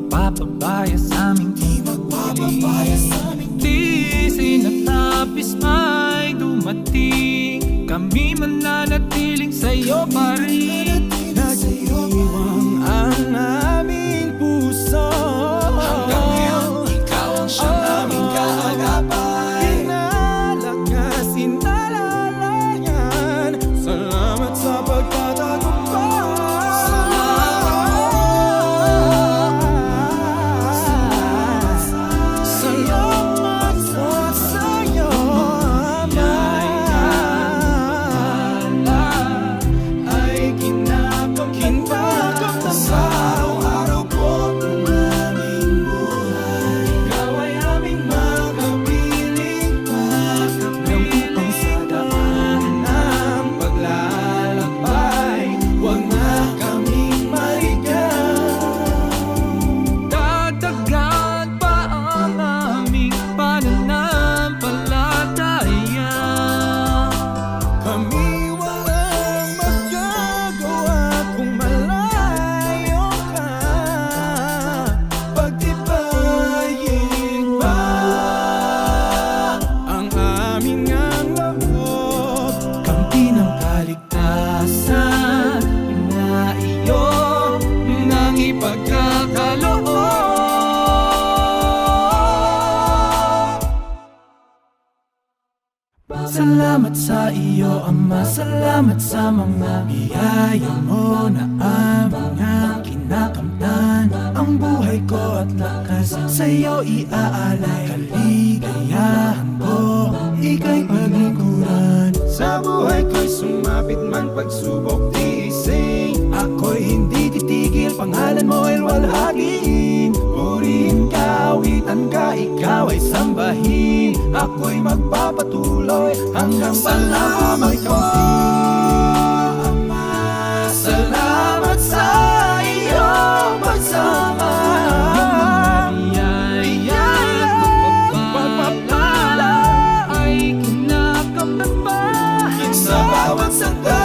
magpapabaya sa aming di sinatapis may dumating, kami mananatiling sa'yo pa rin. Nag-iwang ang aming puso, Hanggang ngayon, ikaw ang siyang aming kaagapay. pinalakas, inalalayan. Salamat sa pagtatagumpay. Salamat po sa'yo, Ama. Ay kinapagkinbagam sa araw-araw po ng aming buhay. Ikaw ay aming makapiling ng upang sa daan ng paglalakbay. Huwag na kaming marigaw. Dadagan pa ang aming pananampalataya. Kami walang magagawa kung malayo ka. Pagtibayin pa ang aming ang loob. Kampi ng kaligtasan na iyo nang ipagkakaloob. Salamat sa iyo, Ama. Salamat sa mga biyaya mo na aming kinakamtan. Ang buhay ko at lakas sa iyo iaalay. Kaligayahan ko, ika'y paglingkuran. Sa buhay ko'y sumapit man pagsubok tiising. Ako'y hindi titigil, pangalan mo ay walhagin. Purihin ka, awitan ka, ikaw ay sambahin. Ako'y magpapatuloy hanggang sa lamang Ama. Salamat sa iyong pagsama. Pagpapala ay kinakapagpahan Sa bawat sandali